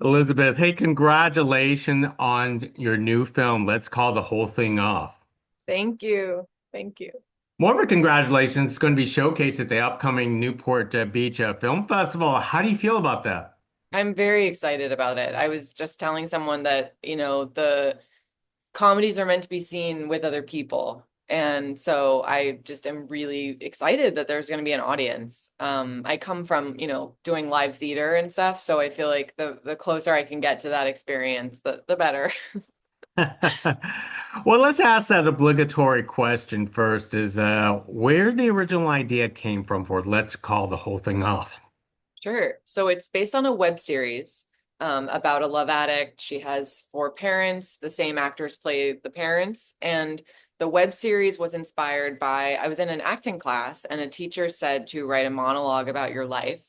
Elizabeth, hey, congratulations on your new film. Let's call the whole thing off. Thank you. Thank you. More of a congratulations. It's going to be showcased at the upcoming Newport Beach Film Festival. How do you feel about that? I'm very excited about it. I was just telling someone that, the comedies are meant to be seen with other people. And so I just am really excited that there's going to be an audience. I come from, doing live theater and stuff, so I feel like the closer I can get to that experience, the better. Well, let's ask that obligatory question first is where the original idea came from for Let's Call the Whole Thing Off. Sure. So it's based on a web series about a love addict. She has four parents. The same actors play the parents. And the web series was inspired by, I was in an acting class and a teacher said to write a monologue about your life.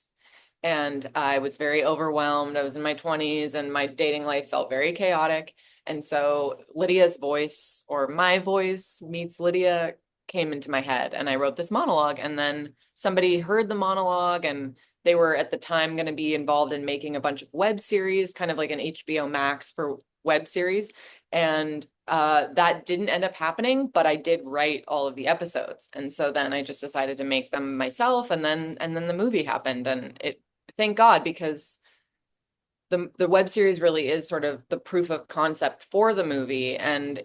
And I was very overwhelmed. I was in my 20s and my dating life felt very chaotic. And so Lydia's voice or my voice meets Lydia came into my head and I wrote this monologue. And then somebody heard the monologue and they were at the time going to be involved in making a bunch of web series, kind of like an HBO Max for web series. And that didn't end up happening, but I did write all of the episodes. And so then I just decided to make them myself. And then the movie happened and it, thank God, because the web series really is sort of the proof of concept for the movie, and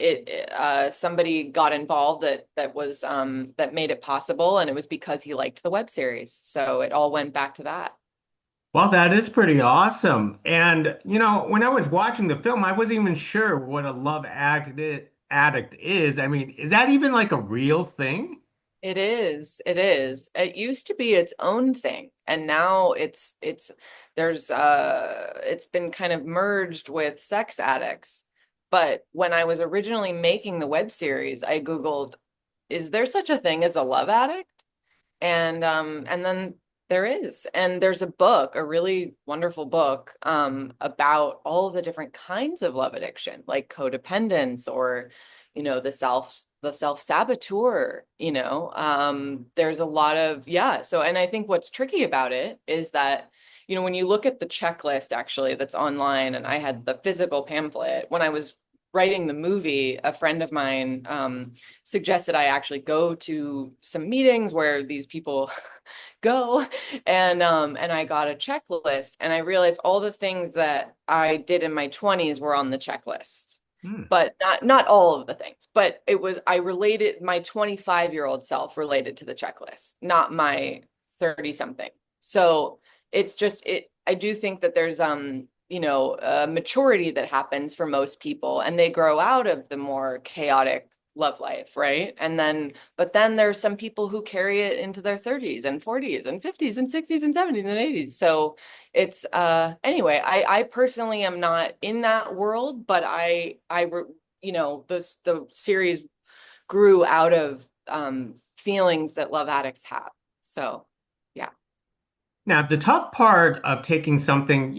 somebody got involved that made it possible, and it was because he liked the web series. So it all went back to that. Well, that is pretty awesome. And, when I was watching the film, I wasn't even sure what a addict is. I mean, is that even like a real thing? It is. It is. It used to be its own thing, and now it's been kind of merged with sex addicts. But when I was originally making the web series, I Googled, is there such a thing as a love addict? And then there is. And there's a book, a really wonderful book, about all of the different kinds of love addiction, like codependence or the self saboteur. There's a lot of, yeah. So, and I think what's tricky about it is that, when you look at the checklist actually that's online, and I had the physical pamphlet when I was writing the movie, a friend of mine suggested I actually go to some meetings where these people go, and I got a checklist, and I realized all the things that I did in my 20s were on the checklist, Hmm. but not all of the things. But it was, I related, my 25-year-old self related to the checklist, not my 30 something. So it's just it. I do think that there's maturity that happens for most people, and they grow out of the more chaotic love life, right? But then there's some people who carry it into their 30s and 40s and 50s and 60s and 70s and 80s. So it's anyway, I personally am not in that world, but the series grew out of feelings that love addicts have. So yeah. Now, the tough part of taking something,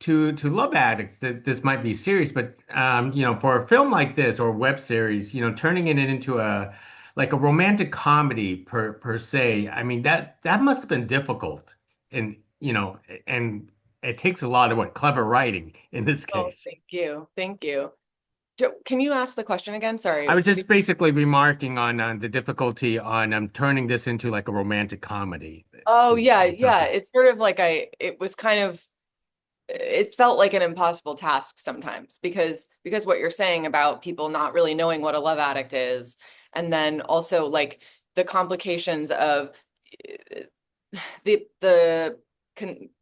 to love addicts, that this might be serious, but for a film like this or web series, turning it into a romantic comedy per se. I mean, that must have been difficult, and and it takes a lot of clever writing in this Oh, case. thank you. Thank you. Can you ask the question again? I Sorry. was just basically remarking on the difficulty on turning this into like a romantic comedy. Oh, To yeah, be tough. yeah. It's sort of like it was kind of, it felt like an impossible task sometimes because what you're saying about people not really knowing what a love addict is, and then also like the complications of the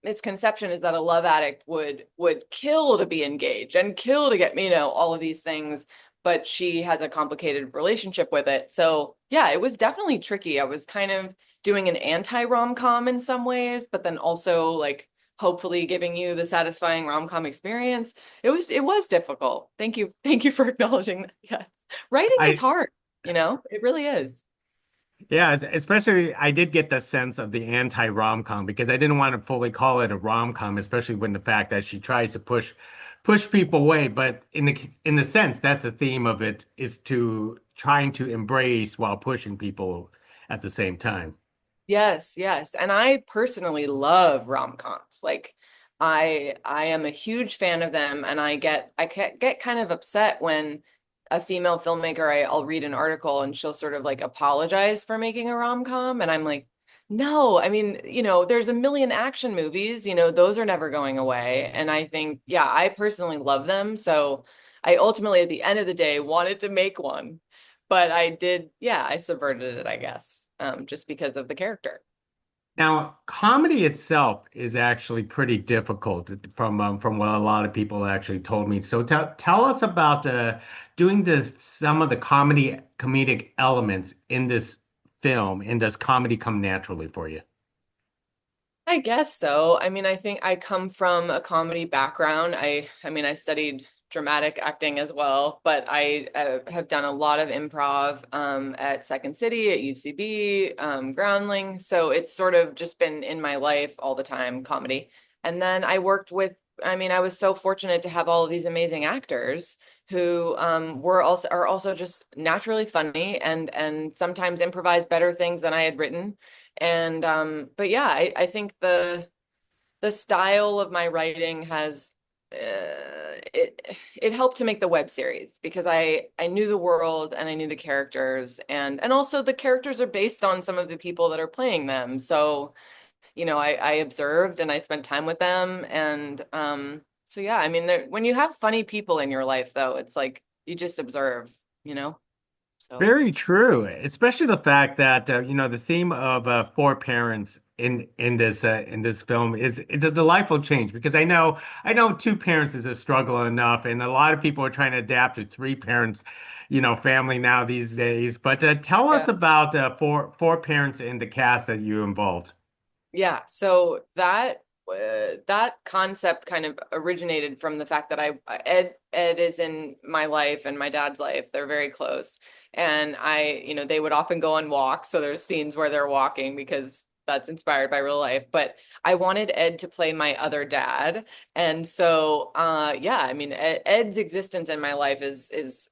misconception is that a love addict would kill to be engaged and kill to get, all of these things, but she has a complicated relationship with it. So yeah, it was definitely tricky. I was kind of doing an anti rom-com in some ways, but then also like hopefully giving you the satisfying rom-com experience. It was difficult. Thank you. Thank you for acknowledging that. Yes. Writing is I hard, it really is. Yeah, especially I did get the sense of the anti-rom-com because I didn't want to fully call it a rom-com, especially when the fact that she tries to push people away. But in the sense, that's the theme of it is to trying to embrace while pushing people at the same time. Yes, yes. And I personally love rom-coms. Like, I am a huge fan of them, and I get kind of upset when a female filmmaker, I'll read an article and she'll sort of like apologize for making a rom-com, and I'm like, no, I mean, there's a million action movies, those are never going away. And I think, yeah, I personally love them, so I ultimately at the end of the day wanted to make one. But I did, yeah, I subverted it, I guess, just because of the character. Now, comedy itself is actually pretty difficult from what a lot of people actually told me. So tell us about doing some of the comedic elements in this film, and does comedy come naturally for you? I guess so. I mean, I think I come from a comedy background. I mean, I studied dramatic acting as well, but I have done a lot of improv at Second City, at UCB, Groundling. So it's sort of just been in my life all the time, comedy. And then I mean, I was so fortunate to have all of these amazing actors who are also just naturally funny and sometimes improvise better things than I had written. And but yeah, I think the style of my writing has it helped to make the web series because I knew the world and I knew the characters, and also the characters are based on some of the people that are playing them. So, I observed and I spent time with them, and so yeah, I mean when you have funny people in your life though, it's like you just observe, you know? So Very true, especially the fact that the theme of four parents in this film is a delightful change, because I know two parents is a struggle enough, and a lot of people are trying to adapt to three parents, family now these days. But tell us yeah. about four parents in the cast that you involved. Yeah, so that concept kind of originated from the fact that Ed is in my life and my dad's life. They're very close. And they would often go on walks, so there's scenes where they're walking because that's inspired by real life. But I wanted Ed to play my other dad. And so yeah, I mean Ed's existence in my life is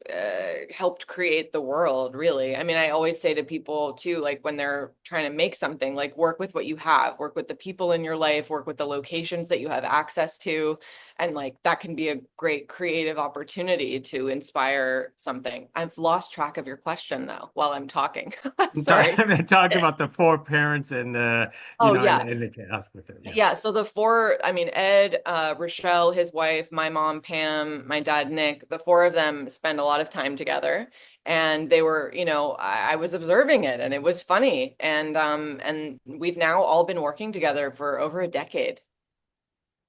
helped create the world, really. I mean, I always say to people too, like when they're trying to make something, like work with what you have, work with the people in your life, work with the locations that you have access to, and like that can be a great creative opportunity to inspire something. I've lost track of your question though while I'm talking. I'm sorry. I'm talking about the four parents and Oh yeah. in the cast with it. Yeah. Yeah, so the four, I mean, Ed, Rochelle, his wife, my mom, Pam, my dad, Nick, the four of them spend a lot of time together. And they were, I was observing it and it was funny. And we've now all been working together for over a decade.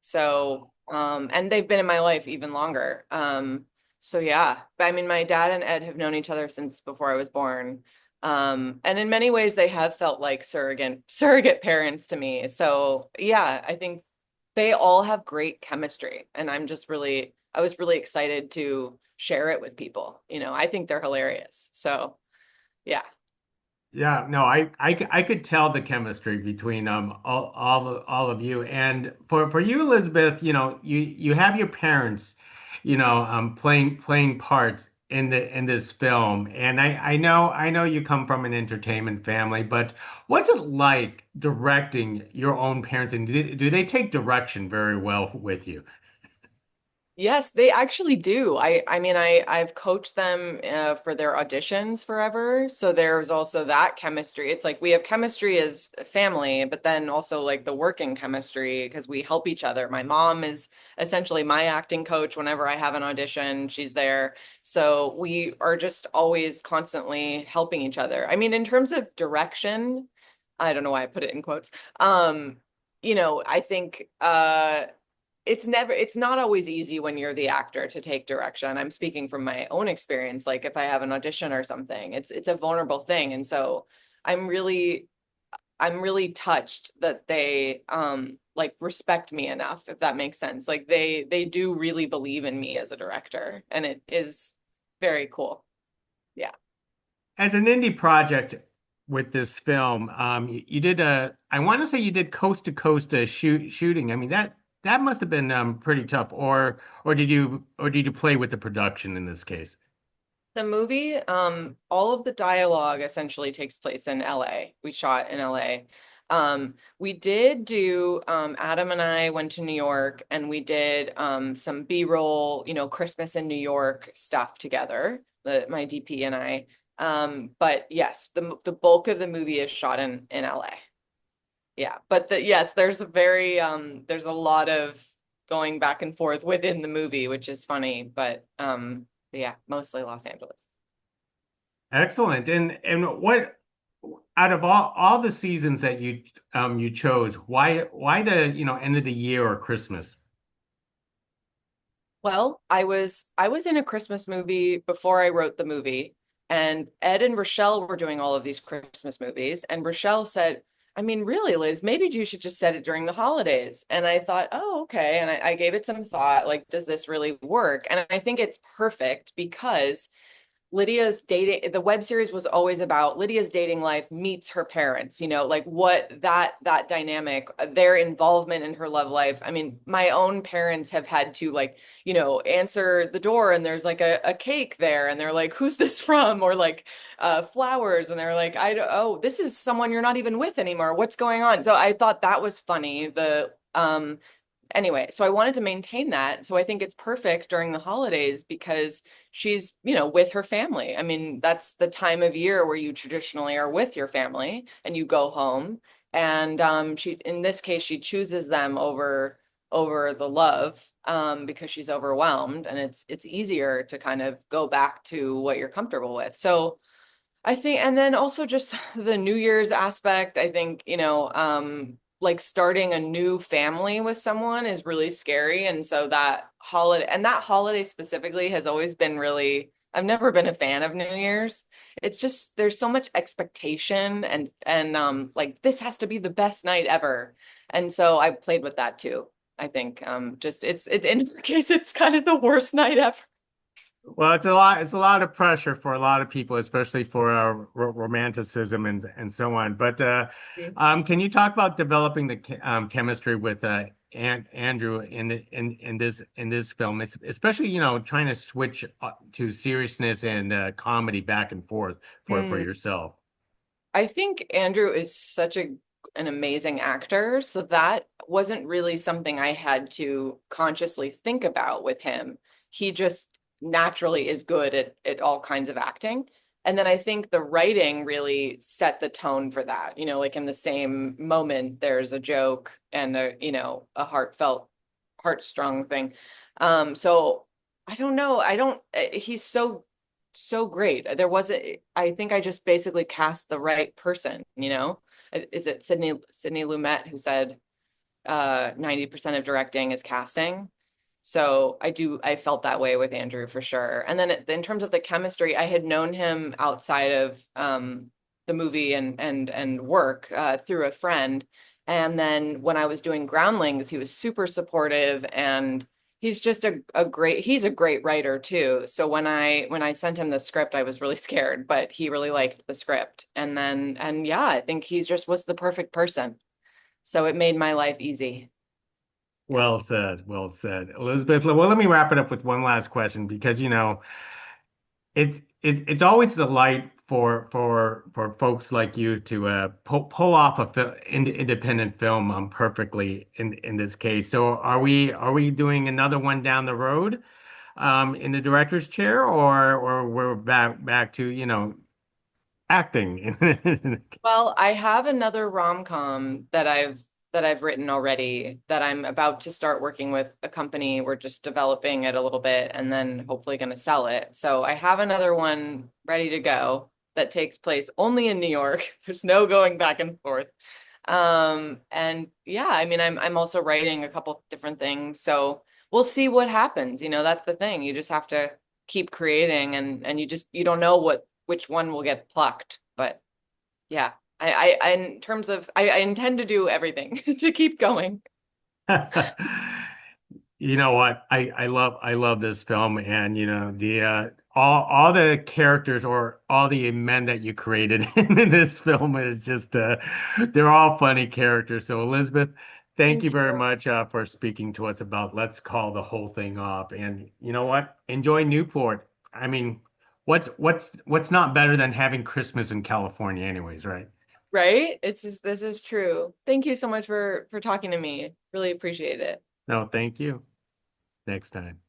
So, and they've been in my life even longer. So yeah, but I mean, my dad and Ed have known each other since before I was born. And in many ways they have felt like surrogate parents to me. So yeah, I think they all have great chemistry, and I was really excited to share it with people. I think they're hilarious. So yeah. Yeah, no, I could tell the chemistry between all of you. And for you, Elizabeth, you have your parents, playing parts in this film. And I know you come from an entertainment family, but what's it like directing your own parents, and do they take direction very well with you? Yes, they actually do. I mean I've coached them for their auditions forever. So there's also that chemistry. It's like we have chemistry as a family, but then also like the working chemistry because we help each other. My mom is essentially my acting coach whenever I have an audition, she's there. So we are just always constantly helping each other. I mean, in terms of direction, I don't know why I put it in quotes. Um, I think it's not always easy when you're the actor to take direction. I'm speaking from my own experience. Like if I have an audition or something, it's a vulnerable thing. And so I'm really I'm really touched that they like respect me enough, if that makes sense. Like they do really believe in me as a director, and it is very cool. Yeah. As an indie project with this film, you did I want to say you did coast to coast shooting. I mean, that must have been pretty tough. Or did you play with the production in this case? The movie, all of the dialogue essentially takes place in LA. We shot in LA. We did do Adam and I went to New York and we did some B-roll, Christmas in New York stuff together, my DP and I. But yes, the bulk of the movie is shot in LA. Yeah, but yes, there's a lot of going back and forth within the movie, which is funny, but yeah, mostly Los Angeles. Excellent. And what out of all the seasons that you chose, why the end of the year or Christmas? Well, I was in a Christmas movie before I wrote the movie, and Ed and Rochelle were doing all of these Christmas movies, and Rochelle said, I mean, really, Liz, maybe you should just set it during the holidays. And I thought, oh, okay. And I gave it some thought, like, does this really work? And I think it's perfect because Lydia's dating, the web series was always about Lydia's dating life meets her parents, like what that dynamic, their involvement in her love life. I mean, my own parents have had to like, answer the door and there's like a cake there and they're like, who's this from? Or like flowers and they're like, oh, this is someone you're not even with anymore. What's going on? So I thought that was funny. The anyway, so I wanted to maintain that. So I think it's perfect during the holidays because she's, with her family. I mean, that's the time of year where you traditionally are with your family and you go home. And she, in this case, she chooses them over the love because she's overwhelmed and it's easier to kind of go back to what you're comfortable with. So I think, and then also just the New Year's aspect, I think, like starting a new family with someone is really scary. And so that holiday specifically has always been really, I've never been a fan of New Year's. It's just, there's so much expectation and like this has to be the best night ever. And so I played with that too. I think, just in her case, it's kind of the worst night ever. Well, it's a lot of pressure for a lot of people, especially for romanticism and so on. But can you talk about developing the chemistry with Andrew in this film, especially trying to switch to seriousness and comedy back and forth for Mm. yourself? I think Andrew is such an amazing actor, so that wasn't really something I had to consciously think about with him. He just naturally is good at all kinds of acting. And then I think the writing really set the tone for that. Like in the same moment, there's a joke and a heartfelt, heartstrung thing. So I don't know. I don't, he's so great. I think I just basically cast the right person, Is it Sidney Lumet who said 90% of directing is casting? So I felt that way with Andrew for sure. And then in terms of the chemistry, I had known him outside of the movie and work through a friend. And then when I was doing Groundlings, he was super supportive and he's just he's a great writer too. So when I sent him the script, I was really scared, but he really liked the script. And yeah, I think he just was the perfect person. So it made my life easy. Yeah. Well said, well said, Elizabeth. Well, let me wrap it up with one last question because it's always the light for folks like you to pull off a independent film perfectly in this case. So are we doing another one down the road in the director's chair, or we're back to acting? Well, I have another rom-com that I've written already that I'm about to start working with a company. We're just developing it a little bit and then hopefully going to sell it. So I have another one ready to go that takes place only in New York. There's no going back and forth. And yeah, I mean I'm also writing a couple different things. So we'll see what happens. That's the thing. You just have to keep creating and you don't know which one will get plucked. But yeah, I in terms of I intend to do everything to keep going. You know what? I love this film, and the all the characters or all the men that you created in this film is just they're all funny characters. So Elizabeth, thank you Thank very you. much for speaking to us about Let's Call the Whole Thing Off. And you know what? Enjoy Newport. I mean, what's not better than having Christmas in California, anyways, right? Right? This is true. Thank you so much for talking to me. Really appreciate it. No, thank you. Next time.